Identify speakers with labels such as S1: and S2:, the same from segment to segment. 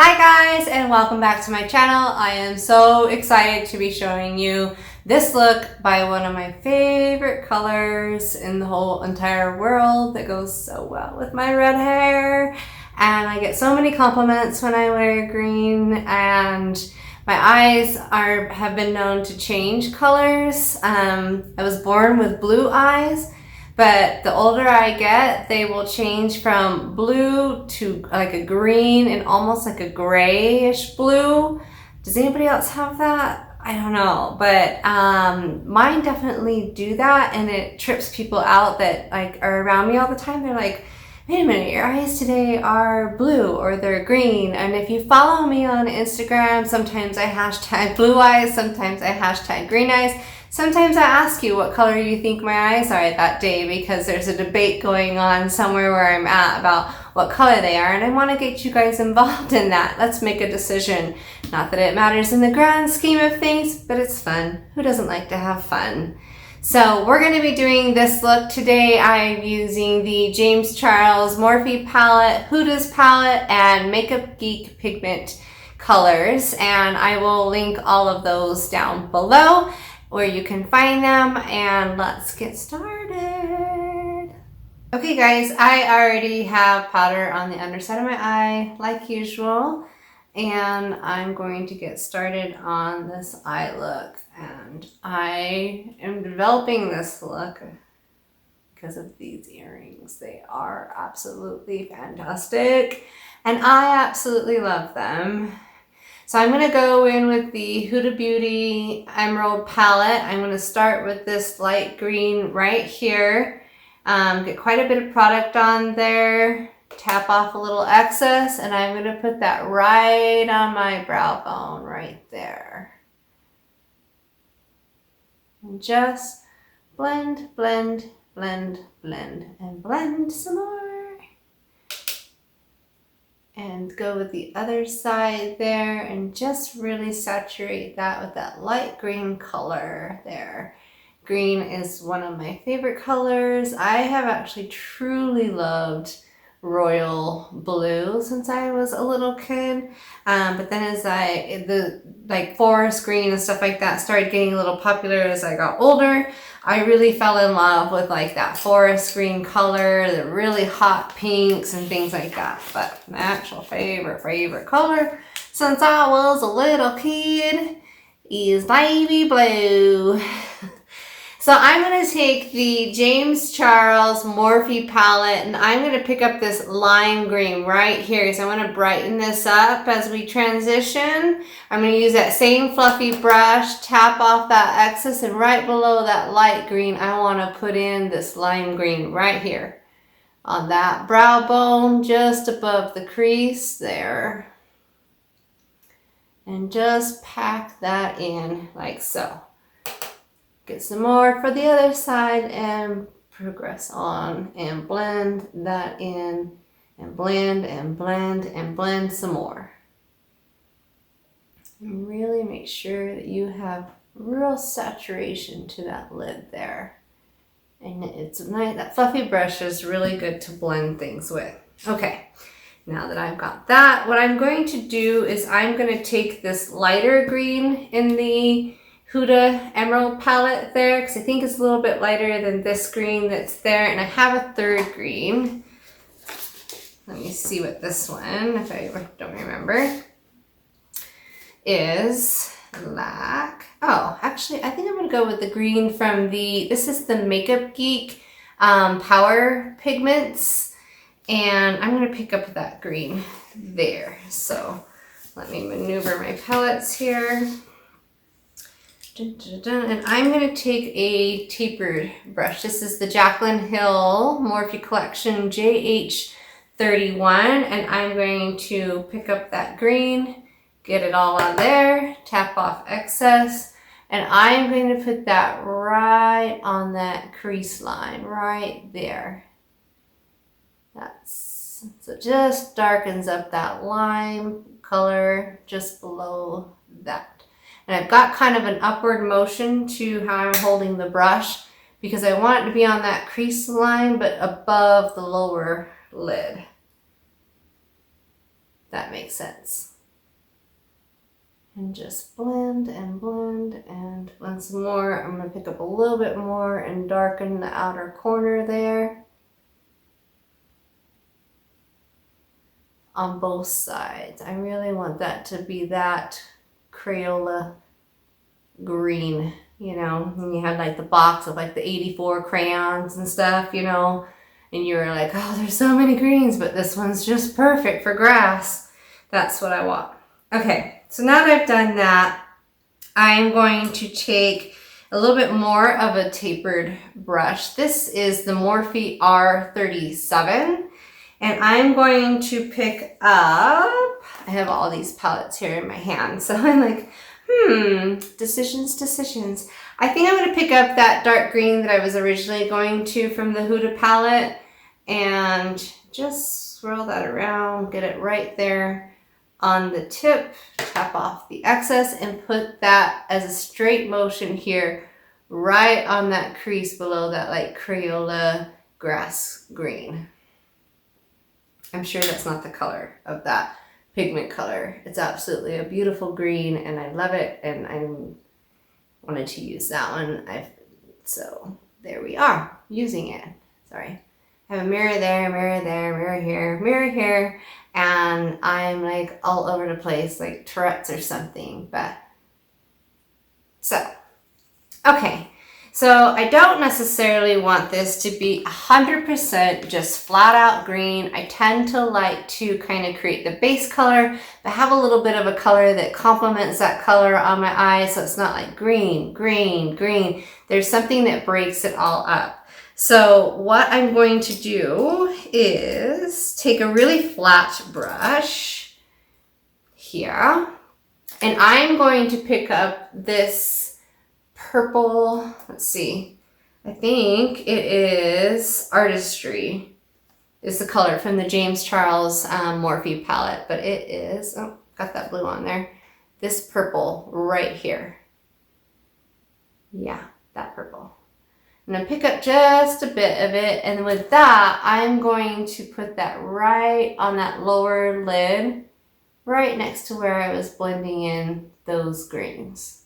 S1: Hi guys, and welcome back to my channel. I am so excited to be showing you this look by one of my favorite colors in the whole entire world that goes so well with my red hair. And I get so many compliments when I wear green, and my eyes have been known to change colors. I was born with blue eyes, but the older I get, they will change from blue to like a green and almost like a grayish blue. Does anybody else have that? I don't know, but mine definitely do that, and it trips people out that like are around me all the time. They're like, wait a minute, your eyes today are blue or they're green. And if you follow me on Instagram, sometimes I hashtag blue eyes, sometimes I hashtag green eyes. Sometimes I ask you what color you think my eyes are that day because there's a debate going on somewhere where I'm at about what color they are, and I want to get you guys involved in that. Let's make a decision. Not that it matters in the grand scheme of things, but it's fun. Who doesn't like to have fun? So we're going to be doing this look today. I'm using the James Charles Morphe palette, Huda's palette, and Makeup Geek pigment colors, and I will link all of those down below where you can find them, and let's get started. Okay guys, I already have powder on the underside of my eye like usual, and I'm going to get started on this eye look. And I am developing this look because of these earrings. They are absolutely fantastic and I absolutely love them. So I'm going to go in with the Huda Beauty Emerald palette. I'm going to start with this light green right here. Get quite a bit of product on there. Tap off a little excess, and I'm going to put that right on my brow bone right there. And just blend, blend, blend, blend, and blend some more. And go with the other side there and just really saturate that with that light green color there. Green is one of my favorite colors. I have actually truly loved royal blue since I was a little kid, but then as the forest green and stuff like that started getting a little popular as I got older, I really fell in love with like that forest green color, the really hot pinks and things like that. But my actual favorite color since I was a little kid is navy blue. So I'm going to take the James Charles Morphe palette, and I'm going to pick up this lime green right here. So I want to brighten this up as we transition. I'm going to use that same fluffy brush, tap off that excess, and right below that light green, I want to put in this lime green right here on that brow bone, just above the crease there. And just pack that in like so. Get some more for the other side and progress on and blend that in and blend and blend and blend some more. And really make sure that you have real saturation to that lid there. And it's nice, that fluffy brush is really good to blend things with. Okay, now that I've got that, what I'm going to do is I'm going to take this lighter green in the Huda Emerald palette there, because I think it's a little bit lighter than this green that's there, and I have a third green. Let me see what this one, if I don't remember, is like. Oh, actually, I think I'm going to go with the green from this is the Makeup Geek Power Pigments, and I'm going to pick up that green there. So let me maneuver my palettes here. And I'm going to take a tapered brush. This is the Jaclyn Hill Morphe Collection JH31, and I'm going to pick up that green, get it all on there, tap off excess, and I'm going to put that right on that crease line right there. So it just darkens up that lime color just below that. And I've got kind of an upward motion to how I'm holding the brush because I want it to be on that crease line but above the lower lid. That makes sense. And just blend and blend and blend some more. I'm going to pick up a little bit more and darken the outer corner there on both sides. I really want that to be that Crayola green, you know, when you had like the box of like the 84 crayons and stuff, you know, and you were like, oh, there's so many greens, but this one's just perfect for grass. That's what I want. Okay, so now that I've done that, I'm going to take a little bit more of a tapered brush. This is the Morphe R37, and I'm going to pick up, I have all these palettes here in my hand, so I'm like, decisions. I think I'm going to pick up that dark green that I was originally going to from the Huda palette and just swirl that around, get it right there on the tip, tap off the excess and put that as a straight motion here right on that crease below that like Crayola grass green. I'm sure that's not the color of that pigment color. It's absolutely a beautiful green and I love it, and I wanted to use that one. So there we are, using it. Sorry. I have a mirror there, mirror here, and I'm like all over the place like Tourette's or something. But so, okay. So I don't necessarily want this to be 100% just flat out green. I tend to like to kind of create the base color, but have a little bit of a color that complements that color on my eyes, so it's not like green, green, green. There's something that breaks it all up. So what I'm going to do is take a really flat brush here, and I'm going to pick up this purple, let's see, I think it is Artistry is the color from the James Charles Morphe palette, but it is, oh, got that blue on there, this purple right here. Yeah, that purple. I'm going to pick up just a bit of it, and with that, I'm going to put that right on that lower lid, right next to where I was blending in those greens.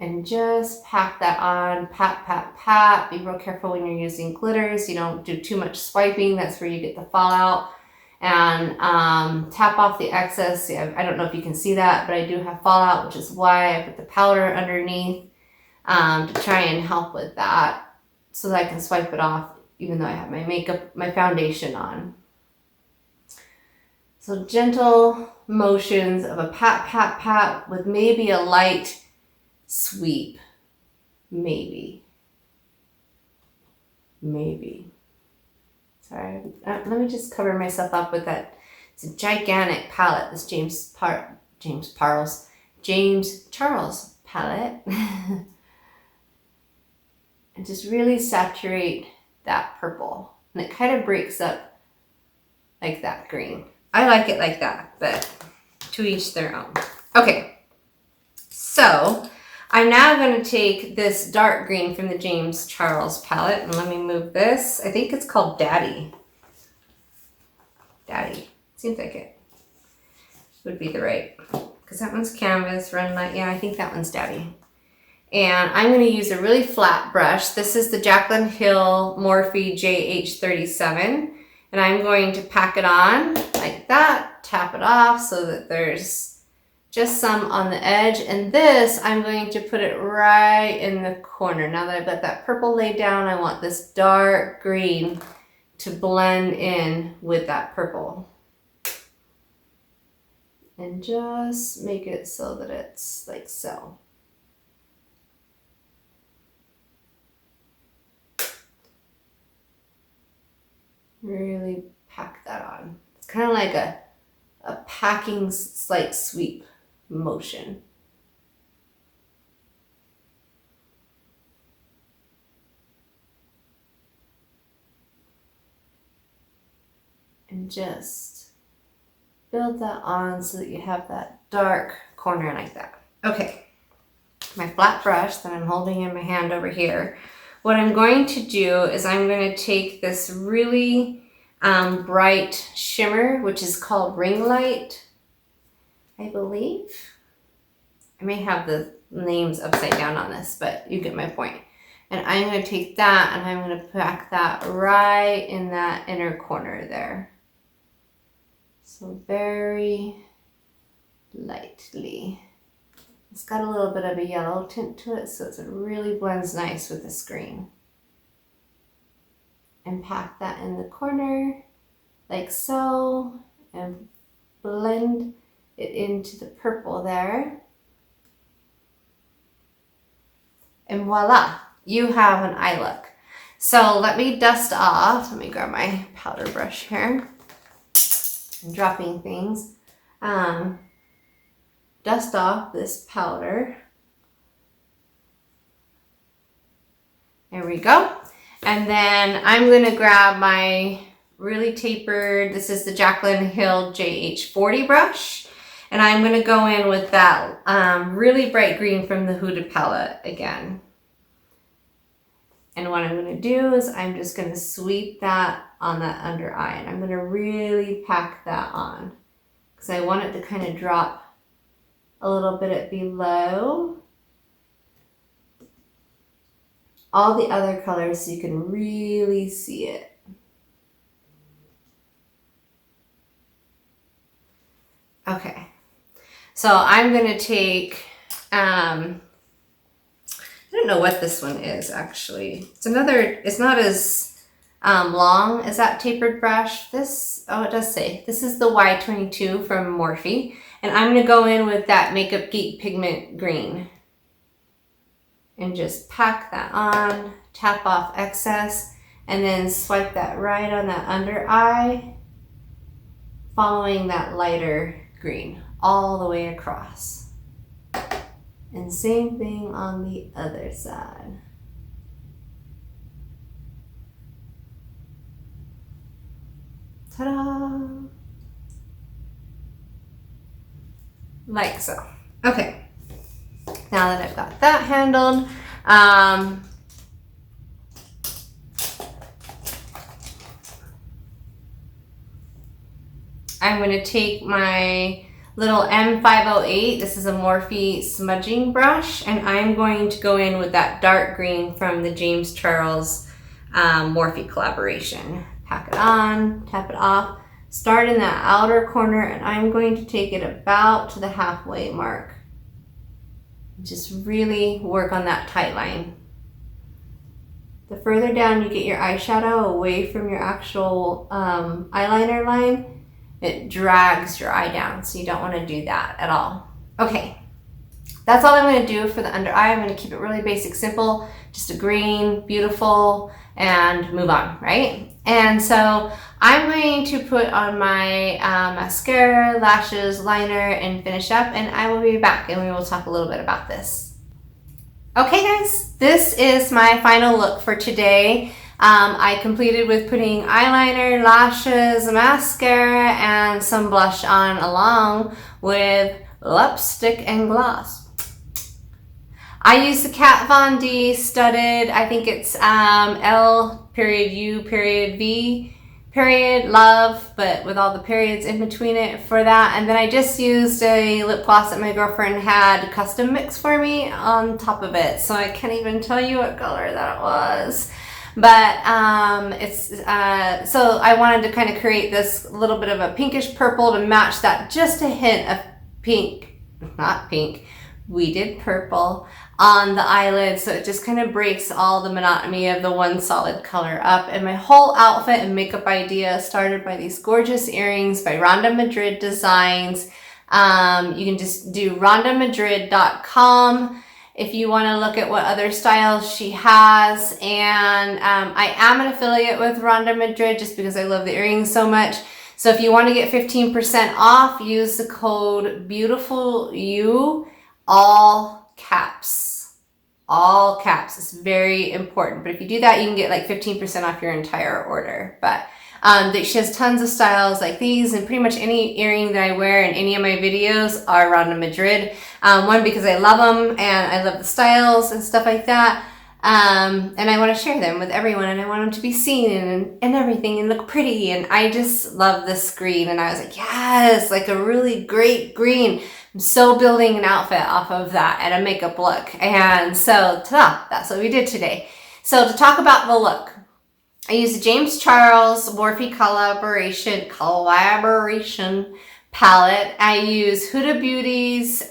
S1: And just pat that on, pat, pat, pat. Be real careful when you're using glitters. You don't do too much swiping. That's where you get the fallout. And tap off the excess. Yeah, I don't know if you can see that, but I do have fallout, which is why I put the powder underneath to try and help with that so that I can swipe it off even though I have my makeup, my foundation on. So gentle motions of a pat, pat, pat with maybe a light sweep, maybe. Sorry, let me just cover myself up with that. It's a gigantic palette, this James Charles palette. And just really saturate that purple. And it kind of breaks up like that green. I like it like that, but to each their own. Okay, so I'm now going to take this dark green from the James Charles palette, and let me move this. I think it's called Daddy. Seems like it would be the right, because that one's canvas, run light. Yeah, I think that one's Daddy. And I'm going to use a really flat brush. This is the Jaclyn Hill Morphe JH37. And I'm going to pack it on like that, tap it off so that there's just some on the edge. And this, I'm going to put it right in the corner. Now that I've got that purple laid down, I want this dark green to blend in with that purple. And just make it so that it's like so. Really pack that on. It's kind of like a packing slight sweep motion. And just build that on so that you have that dark corner like that. Okay, my flat brush that I'm holding in my hand over here. What I'm going to do is I'm going to take this really bright shimmer, which is called Ring Light. I believe. I may have the names upside down on this, but you get my point. And I'm going to take that and I'm going to pack that right in that inner corner there. So very lightly. It's got a little bit of a yellow tint to it, so it really blends nice with this green. And pack that in the corner like so, and blend it into the purple there. And voila, you have an eye look. So let me dust off. Let me grab my powder brush here. I'm dropping things. Dust off this powder. There we go. And then I'm gonna grab my really tapered, this is the Jaclyn Hill JH40 brush. And I'm gonna go in with that really bright green from the Huda palette again. And what I'm gonna do is I'm just gonna sweep that on that under eye, and I'm gonna really pack that on because I want it to kind of drop a little bit at below all the other colors so you can really see it. Okay, so I'm gonna take, I don't know what this one is actually. It's not as long as that tapered brush. This, oh, it does say, this is the Y22 from Morphe. And I'm gonna go in with that Makeup Geek Pigment Green. And just pack that on, tap off excess, and then swipe that right on that under eye, following that lighter green all the way across. And same thing on the other side. Ta-da! Like so. Okay. Now that I've got that handled, I'm going to take my little M508. This is a Morphe smudging brush, and I'm going to go in with that dark green from the James Charles Morphe collaboration. Pack it on, tap it off, start in that outer corner, and I'm going to take it about to the halfway mark. Just really work on that tight line. The further down you get your eyeshadow away from your actual eyeliner line, it drags your eye down, so you don't want to do that at all. Okay, that's all I'm going to do for the under eye. I'm going to keep it really basic, simple, just a green, beautiful, and move on, right? And so I'm going to put on my mascara, lashes, liner, and finish up, and I will be back and we will talk a little bit about this. Okay guys, this is my final look for today. I completed with putting eyeliner, lashes, mascara, and some blush on along with lipstick and gloss. I use the Kat Von D studded, I think it's L.U.V. love, but with all the periods in between it for that. And then I just used a lip gloss that my girlfriend had custom mix for me on top of it. So I can't even tell you what color that was. But so I wanted to kind of create this little bit of a pinkish purple to match that, just a hint of pink, not pink, we did purple on the eyelid, so it just kind of breaks all the monotony of the one solid color up. And my whole outfit and makeup idea started by these gorgeous earrings by Rhonda Madrid Designs. You can just do rhondamadrid.com if you want to look at what other styles she has. And I am an affiliate with Rhonda Madrid just because I love the earrings so much. So if you want to get 15% off, use the code BEAUTIFULYOU, all caps. All caps. It's very important. But if you do that, you can get like 15% off your entire order. But she has tons of styles like these, and pretty much any earring that I wear in any of my videos are Rhonda Madrid. One, because I love them and I love the styles and stuff like that. And I want to share them with everyone, and I want them to be seen and everything and look pretty. And I just love this green. And I was like, yes, like a really great green. I'm so building an outfit off of that and a makeup look. And so, ta-da, that's what we did today. So to talk about the look, I used the James Charles Morphe collaboration palette. I use Huda Beauty's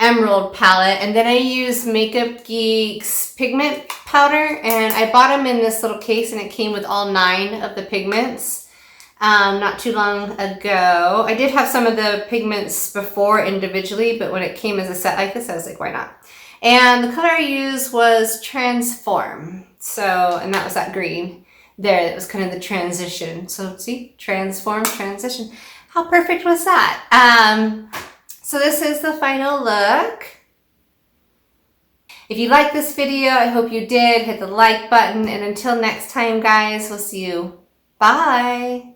S1: Emerald palette, and then I use Makeup Geek's pigment powder, and I bought them in this little case, and it came with all 9 of the pigments not too long ago. I did have some of the pigments before individually, but when it came as a set like this, I was like, why not? And the color I used was Transform. So, and that was that green there. That was kind of the transition. So see, Transform, transition. How perfect was that? So this is the final look. If you liked this video, I hope you did. Hit the like button. And until next time, guys, we'll see you. Bye.